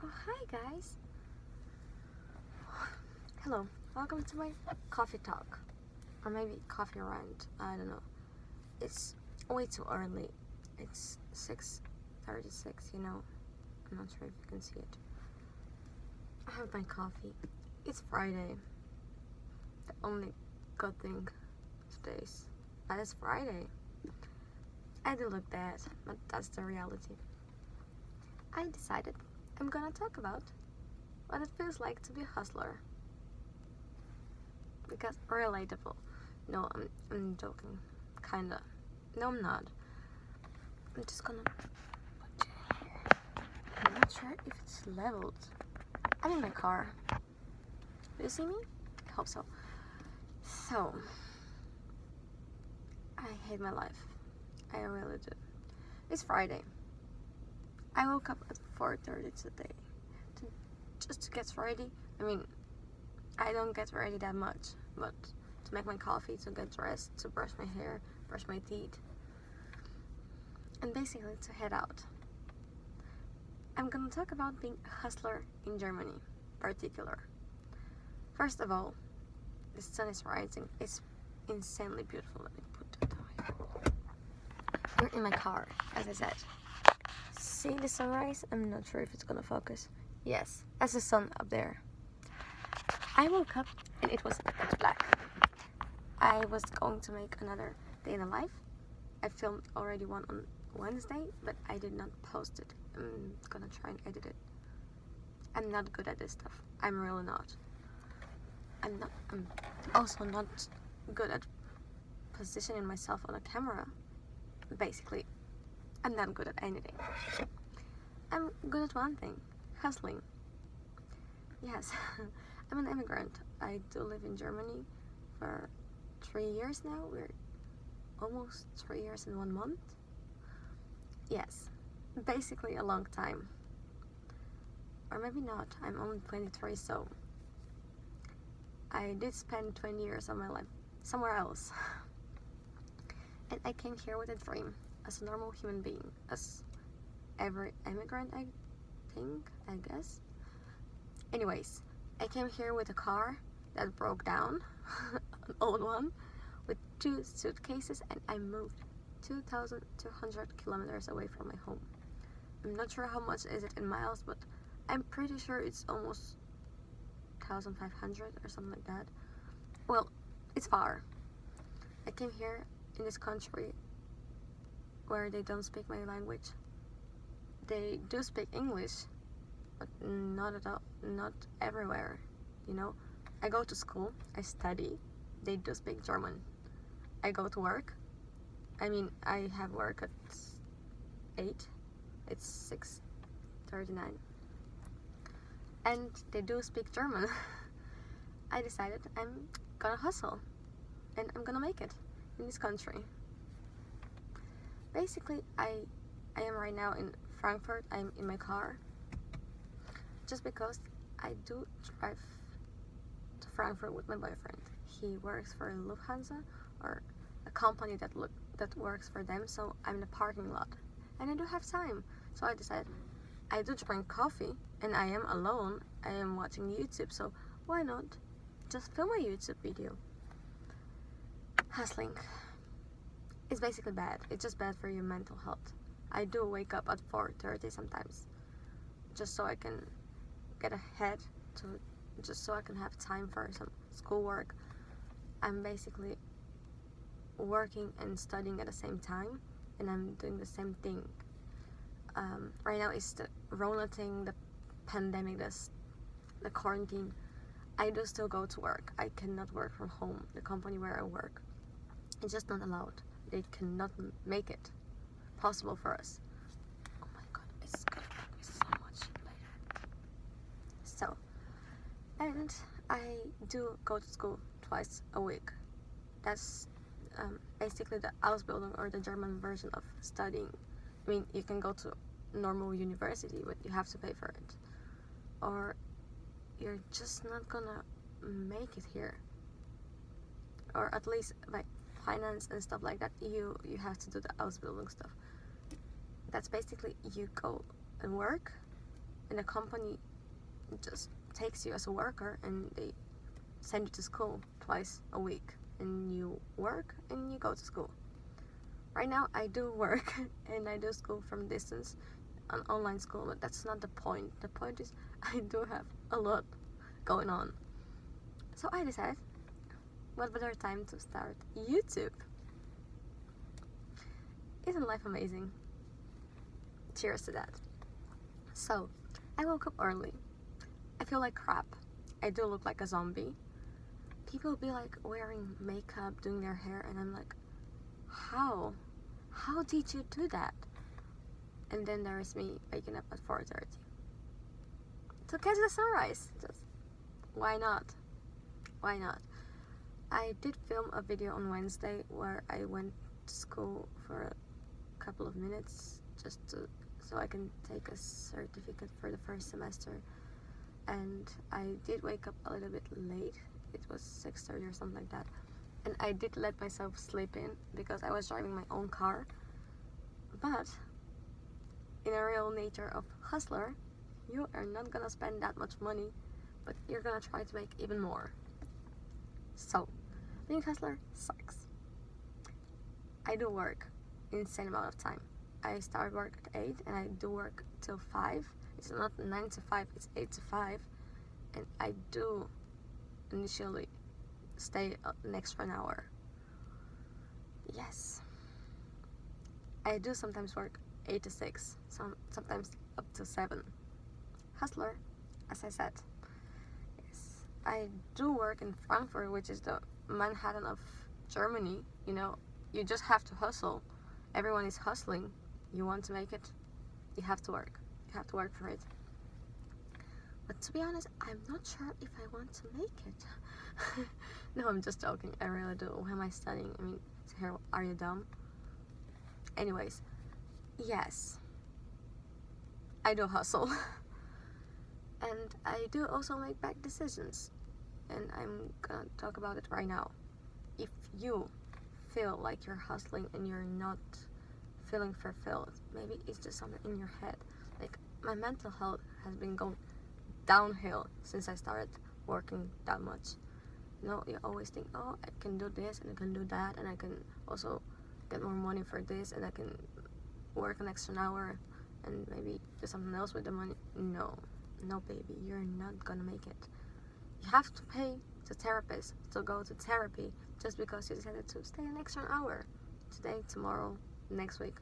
Oh, hi guys. Hello. Welcome to my coffee talk. Or maybe coffee rant. I don't know. It's way too early. It's 6:36, I'm not sure if you can see it. I have my coffee. It's Friday. The only good thing today is that it's Friday. I do look bad, but that's the reality. I decided I'm gonna talk about what it feels like to be a hustler. Because relatable. No, I'm joking. Kinda. No, I'm not. I'm just gonna put you here. I'm not sure if it's leveled. I'm in my car. Do you see me? I hope so. So, I hate my life. I really do. It's Friday. I woke up at 4:30 today just to get ready. I don't get ready that much, but to make my coffee, to get dressed, to brush my hair, brush my teeth, and basically to head out. I'm gonna talk about being a hustler in Germany, particular. First of all, the sun is rising. It's insanely beautiful. Let me put that away. We're in my car, as I said. See the sunrise? I'm not sure if it's gonna focus. Yes, that's the sun up there. I woke up and it was pitch black. I was going to make another day in the life. I filmed already one on Wednesday, but I did not post it. I'm gonna try and edit it. I'm not good at this stuff. I'm really not. I'm also not good at positioning myself on a camera. Basically, I'm not good at anything. I'm good at one thing: hustling. Yes, I'm an immigrant. I do live in Germany for 3 years now. We're almost 3 years and 1 month. Yes, basically a long time. Or maybe not. I'm only 23, so I did spend 20 years of my life somewhere else. And I came here with a dream, as a normal human being, as every immigrant, I guess. Anyways, I came here with a car that broke down, an old one, with 2 suitcases, and I moved 2,200 kilometers away from my home. I'm not sure how much is it in miles, but I'm pretty sure it's almost 1,500 or something like that. Well, it's far. I came here in this country where they don't speak my language. They do speak English, but not at all, not everywhere, I go to school, I study, they do speak German. I go to work, I have work at 8, it's 6:39, and they do speak German. I decided I'm gonna hustle, and I'm gonna make it in this country. Basically, I am right now in Frankfurt. I'm in my car, just because I do drive to Frankfurt with my boyfriend. He works for Lufthansa, or a company that works for them, so I'm in the parking lot. And I do have time, so I decided I do drink coffee, and I am alone. I am watching YouTube, so why not just film a YouTube video? Hustling is basically bad. It's just bad for your mental health. I do wake up at 4:30 sometimes, just so I can get ahead, just so I can have time for some schoolwork. I'm basically working and studying at the same time, and I'm doing the same thing. Right now it's the Rona thing, the pandemic, the quarantine. I do still go to work. I cannot work from home. The company where I work, it's just not allowed. They cannot make it possible for us. Oh my god, it's gonna bug me so much later. So, and I do go to school twice a week. That's basically the Ausbildung, or the German version of studying. You can go to normal university, but you have to pay for it, or you're just not gonna make it here. Or at least by finance and stuff like that, you have to do the Ausbildung stuff. That's basically you go and work, and the company just takes you as a worker and they send you to school twice a week, and you work and you go to school. Right now I do work and I do school from distance, an online school, but that's not the point. The point is I do have a lot going on. So I decided, what better time to start YouTube? Isn't life amazing? Cheers to that. So, I woke up early. I feel like crap. I do look like a zombie. People be like wearing makeup, doing their hair, and I'm like, how? How did you do that? And then there is me waking up at 4:30 to catch the sunrise. Just why not? Why not? I did film a video on Wednesday where I went to school for a couple of minutes just so I can take a certificate for the first semester. And I did wake up a little bit late. It was 6:30 or something like that. And I did let myself sleep in because I was driving my own car. But in a real nature of hustler, you are not gonna spend that much money, but you're gonna try to make even more. So, being a hustler sucks. I do work an insane amount of time. I start work at 8 and I do work till 5. It's not 9 to 5, it's 8 to 5. And I do initially stay an extra an hour. Yes. I do sometimes work 8 to 6, sometimes up to 7. Hustler, as I said. Yes. I do work in Frankfurt, which is the Manhattan of Germany. You know, you just have to hustle. Everyone is hustling. You want to make it, you have to work. You have to work for it. But to be honest, I'm not sure if I want to make it. No, I'm just joking. I really do. Why am I studying? I mean, are you dumb? Anyways, yes, I do hustle. And I do also make bad decisions. And I'm gonna talk about it right now. If you feel like you're hustling and you're not feeling fulfilled, maybe it's just something in your head. Like, my mental health has been going downhill since I started working that much. You know, you always think, oh, I can do this and I can do that, and I can also get more money for this, and I can work an extra hour and maybe do something else with the money. No, baby, you're not gonna make it. You have to pay the therapist to go to therapy just because you decided to stay an extra hour. Today, tomorrow, next week.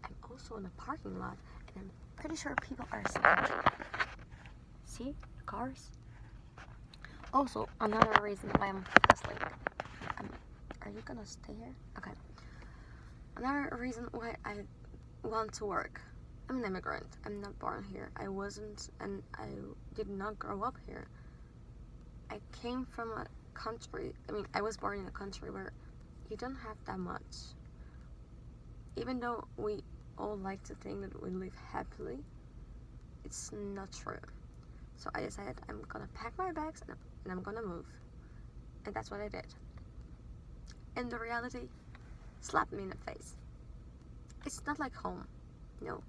I'm also in a parking lot, and I'm pretty sure people are sleeping. See? Cars? Also, another reason why I'm hustling. Are you gonna stay here? Okay. Another reason why I want to work. I'm an immigrant. I'm not born here. I wasn't, and I did not grow up here. I came from a country, I was born in a country where you don't have that much. Even though we all like to think that we live happily, it's not true. So I decided I'm gonna pack my bags and I'm gonna move. And that's what I did. And the reality slapped me in the face. It's not like home. No.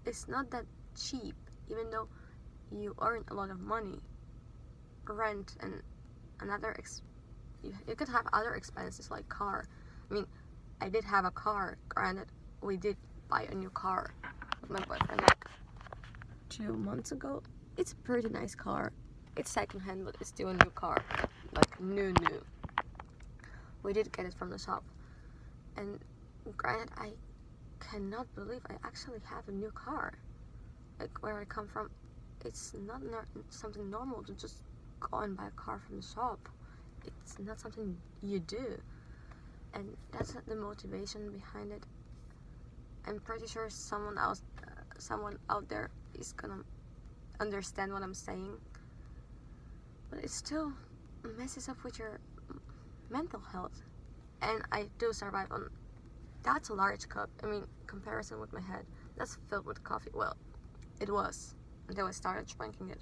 It's not that cheap, even though you earn a lot of money. Rent and you could have other expenses like car. I did have a car. Granted, we did buy a new car with my boyfriend like 2 months ago. It's a pretty nice car. It's secondhand, but it's still a new car. Like new. We did get it from the shop. And granted, I cannot believe I actually have a new car. Like, where I come from, it's not something normal to just go and buy a car from the shop. It's not something you do. And that's the motivation behind it. I'm pretty sure someone out there is gonna understand what I'm saying. But it still messes up with your mental health. And I do survive on, that's a large cup. Comparison with my head, that's filled with coffee. Well, it was until I started drinking it.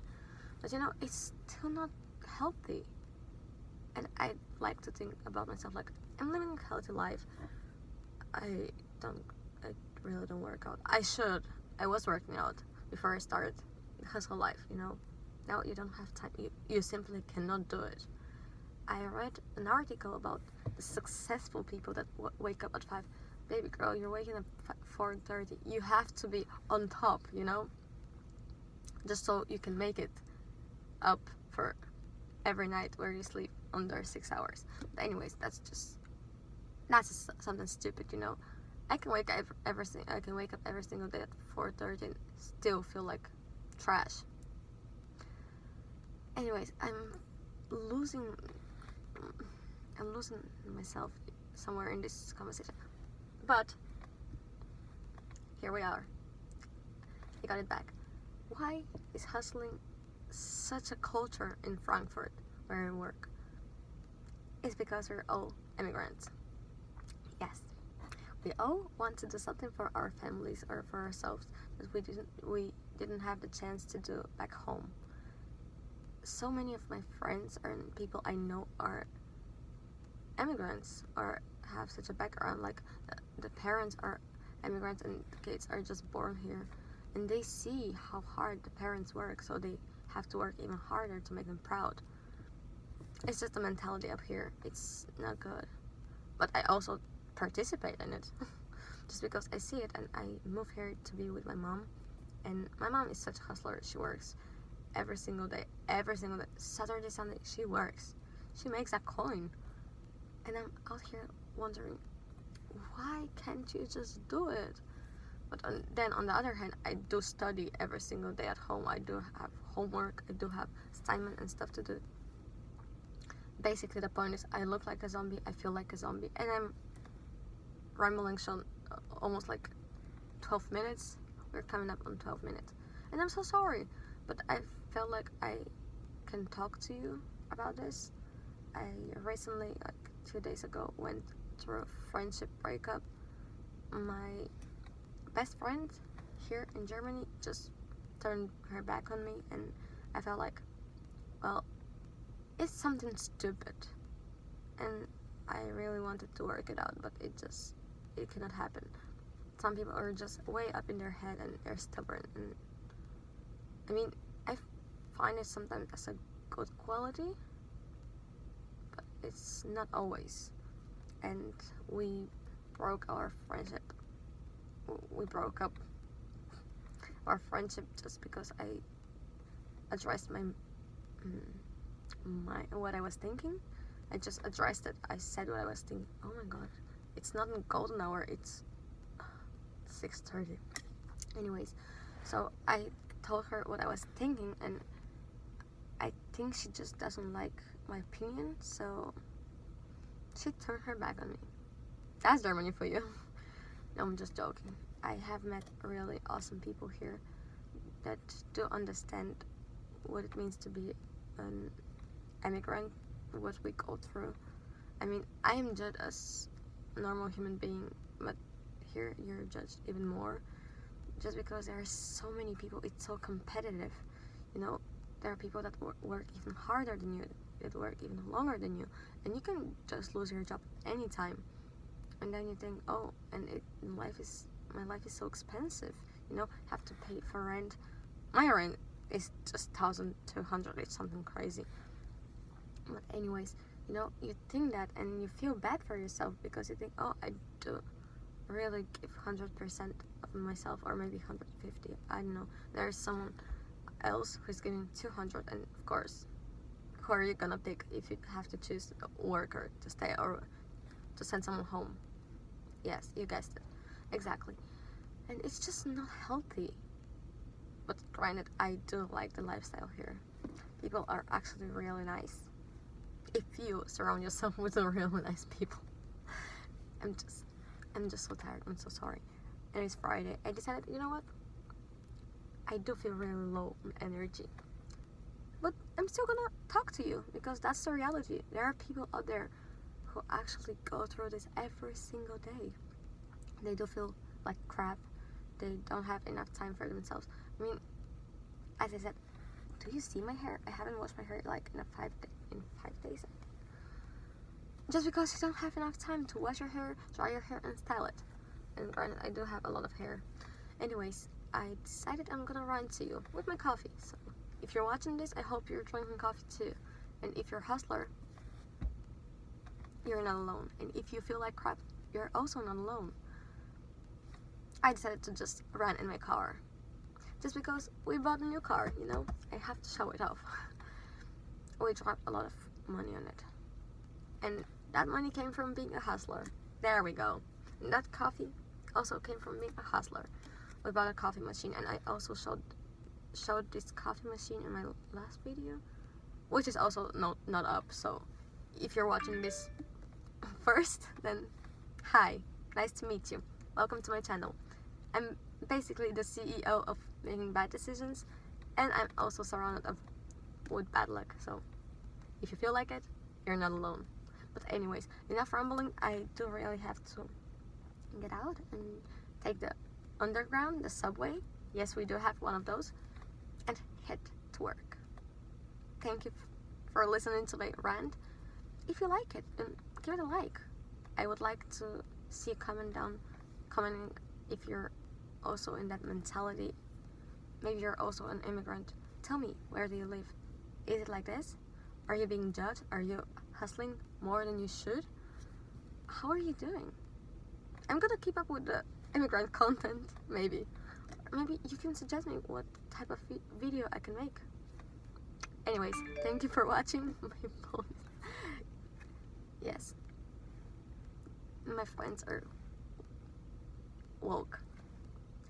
But it's still not healthy. And I like to think about myself like, I'm living a healthy life. I really don't work out. I should. I was working out, before I started hustle life, Now you don't have time. You simply cannot do it. I read an article about the successful people that wake up at 5. Baby girl, you're waking up at 4:30. You have to be on top, just so you can make it up for every night where you sleep under 6 hours. But anyways, that's something stupid, I can wake up every single day at 4:30 and still feel like trash. Anyways, I'm losing myself somewhere in this conversation. But here we are. I got it back. Why is hustling such a culture in Frankfurt where I work? It's because we're all immigrants. Yes. We all want to do something for our families or for ourselves that we didn't have the chance to do back home. So many of my friends and people I know are immigrants or have such a background, like the parents are immigrants and the kids are just born here, and they see how hard the parents work, so they have to work even harder to make them proud. It's just the mentality up here. It's not good, but I also participate in it just because I see it, and I move here to be with my mom, and my mom is such a hustler. She works every single day, Saturday, Sunday, she works. She makes a coin, and I'm out here wondering, why can't you just do it? But then on the other hand, I do study every single day at home. I do have homework, I do have assignment and stuff to do. Basically, the point is, I look like a zombie, I feel like a zombie, and I'm rambling on almost like 12 minutes. We're coming up on 12 minutes, and I'm so sorry, but I felt like I can talk to you about this. I recently, like 2 days ago, went through a friendship breakup. My best friend here in Germany just turned her back on me, and I felt like, well, it's something stupid, and I really wanted to work it out, but it cannot happen. Some people are just way up in their head and they're stubborn, and I mean, I find it sometimes as a good quality, but it's not always. And we broke our friendship. We broke up our friendship just because I addressed my what I was thinking. I just addressed it. I said what I was thinking. Oh my god, it's not in golden hour, it's 6:30. Anyways, so I told her what I was thinking, and I think she just doesn't like my opinion, so she turned her back on me. That's Germany for you. No, I'm just joking. I have met really awesome people here that do understand what it means to be an immigrant, what we go through. I mean, I am judged as a normal human being, but here you're judged even more, just because there are so many people. It's so competitive, there are people that work even harder than you, that work even longer than you, and you can just lose your job anytime. And then you think, oh, and my life is so expensive, have to pay for rent. My rent is just 1,200. It's something crazy. But anyways, you think that, and you feel bad for yourself, because you think, oh, I do really give 100% of myself, or maybe 150. I don't know. There's someone else who's giving 200, and of course, who are you gonna pick if you have to choose a worker to stay or to send someone home? Yes, you guessed it. Exactly. And it's just not healthy. But granted, I do like the lifestyle here. People are actually really nice. If you surround yourself with really nice people. I'm just so tired. I'm so sorry. And it's Friday. I decided, you know what? I do feel really low on energy. But I'm still gonna talk to you, because that's the reality. There are people out there who actually go through this every single day. They do feel like crap. They don't have enough time for themselves. I mean, as I said, do you see my hair? I haven't washed my hair like in 5 days. Just because you don't have enough time to wash your hair, dry your hair, and style it. And granted, I do have a lot of hair. Anyways, I decided I'm gonna rant to you with my coffee. So if you're watching this, I hope you're drinking coffee too. And if you're a hustler, you're not alone. And if you feel like crap, you're also not alone. I decided to just rant in my car. Just because we bought a new car, you know? I have to show it off. We dropped a lot of money on it. And that money came from being a hustler. There we go. And that coffee also came from being a hustler. We bought a coffee machine, and I also showed this coffee machine in my last video, which is also not up. So if you're watching this first, then hi, nice to meet you. Welcome to my channel. I'm basically the CEO of making bad decisions, and I'm also surrounded with bad luck. So if you feel like it, you're not alone. But anyways, enough rambling. I do really have to get out and take the underground, the subway. Yes, we do have one of those, and head to work. Thank you for listening to my rant. If you like it, then give it a like. I would like to see a commenting if you're also in that mentality. Maybe you're also an immigrant. Tell me, where do you live? Is it like this? Are you being judged? Are you hustling more than you should? How are you doing? I'm gonna keep up with the immigrant content, maybe. Maybe you can suggest me what type of video I can make. Anyways, thank you for watching my phone. Yes. My friends are woke.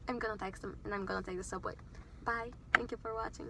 I'm gonna text them and I'm gonna take the subway. Bye. Thank you for watching.